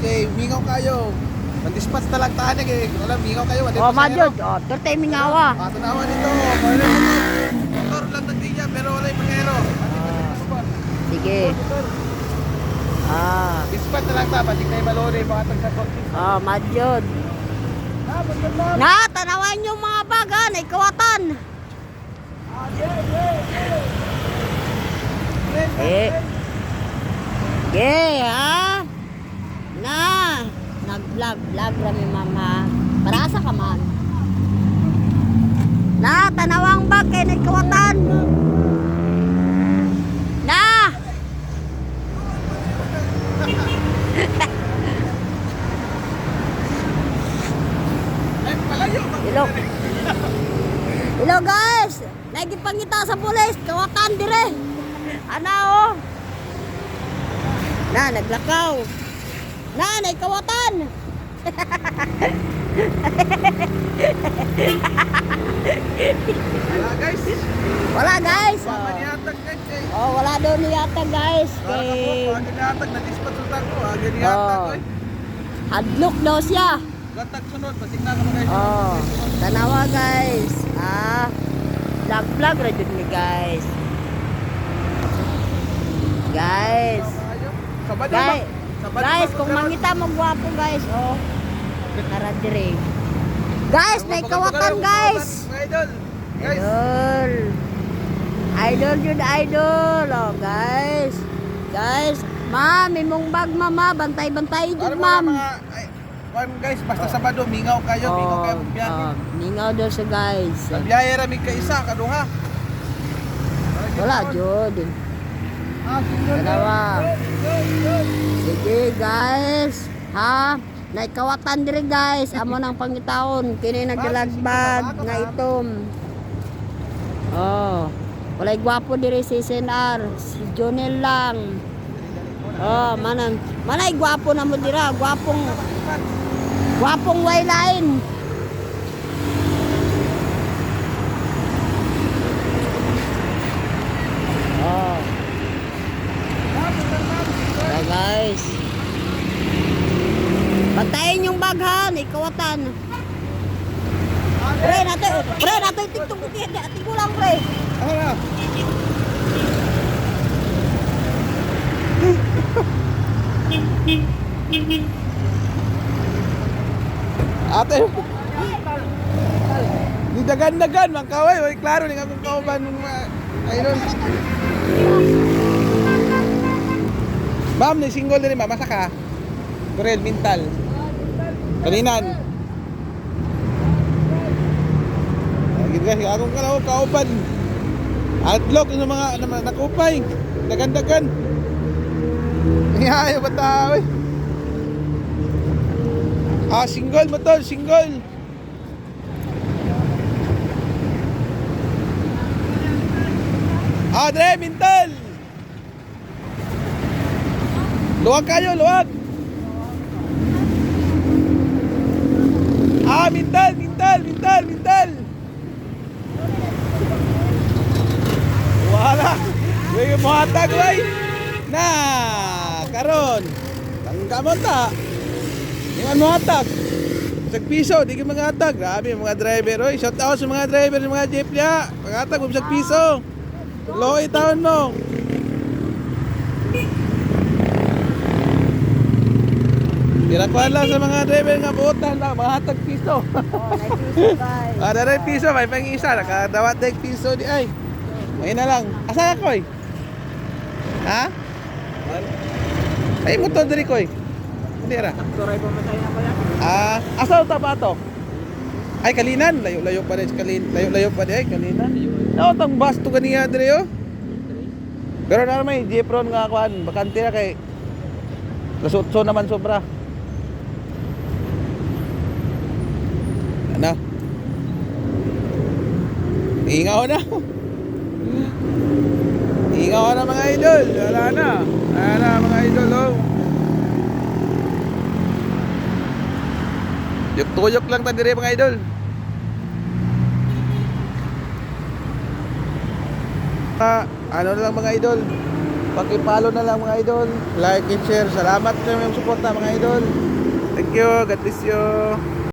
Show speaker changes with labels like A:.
A: kay mingaw kayo. Mag-dispatch na lang tahan kay wala mingaw kayo.
B: Oh, madjud. Oh, turtay mingawa.
A: Tanawa nito. Motor lang nagtinya pero wala yung pangero.
B: Sige.
A: Dispatch na lang ta, patik na yung balore, baka tagsakot.
B: Oh, madjud. Na, tanawan yung mga bagan, ay kawatan. Ha? Na, nag-vlog rami mama. Parasa ka man. Na, tanawang bag kay nagkawatan. Na. Hello. Hello guys. Nagipangita sa pulis, kawatan dire. Ana oh. Na, naglakaw. Na, naikawatan.
A: Wala guys.
B: Wala guys.
A: Baka niyatag guys eh.
B: Oh, wala daw niyata guys.
A: Baka niyatag, na-dispatch utak ko. Baka niyatag eh.
B: Hadlok daw siya.
A: Gatag sunod, patik na naman guys.
B: Oh, tanawa guys. Vlog ra jud ni guys. Guys.
A: Sabado
B: Guys,
A: ba?
B: guys, kung mangita mo gwapo guys, oh. Tara dire. Guys, may kawatan guys.
A: Idol. Guys.
B: Idol. Idol yun, idol. Oh, guys. Guys, ma'am, imong bag mama, bantay-bantay jud ma'am.
A: Guys, basta Sabado, mingaw kayo, mingaw kayo biyahe.
B: Mingaw daw siya guys.
A: Biyahe rami ka isa, kaduha.
B: Wala jud. Dalawa. Sige guys. Ha? Naikawatan dire guys. Amo nang pangitaon. Kini nagdalagbag nga itom. Oh. Walay gwapo dire si SNR. Si Jonel lang. Oh, manay gwapo na mo dira. Gwapong wayline. Oh. So guys. Bantayin yung baghan, ikawatan. Pre, nato yung TikTok ko kaya ating ko lang pre.
A: Ano? Ate. Di dagan-dagan man kaway, oy klaro ning akong kauban ng ayun. Ma'am, ni single diri ma'am, masa ka? Kurel mental. Kalinan. Lagi guys, akong kauban. Outlook ng mga nakupay. Dagan-dagan. Niyayo bata oy. Single mo tol, single. Dre, mental. Luwag kayo, luwag. Mental. Wala. Way mo hatag, way. Na, karon. Tangga mo ta. Ingan mo hatag. Sa piso, di ka mga hatag. Grabe mga driver, oy. Shout out sa mga driver, sa mga jeep niya. Pag-hatag mo sa piso. Loy taon mo. Tirakuan lang sa mga driver nga buotan lang, mga hatag piso.
B: Nagpiso guys.
A: Daray piso, may pang-isa, nakadawat dek piso di ay. Ayun na lang. Asa ako eh? Ha? Ay mo to diri ko eh. Hindi ra.
B: Turay pa matay na pala.
A: Asa ta ba to? Ay Kalinan, layo-layo pa rin layo-layo pa rin Kalinan. Ano tong bus to ganiya diri oh? Pero na may Jepron nga kuan, bakante na kay Lasutso naman sobra. Ano? Ingaw na. Ingaw na mga idol. Wala na. Wala na mga idol oh. Tuyok lang ta dire mga idol. Ano na lang mga idol. Paki-follow na lang mga idol. Like and share. Salamat sa inyong suporta mga idol. Thank you. God bless you.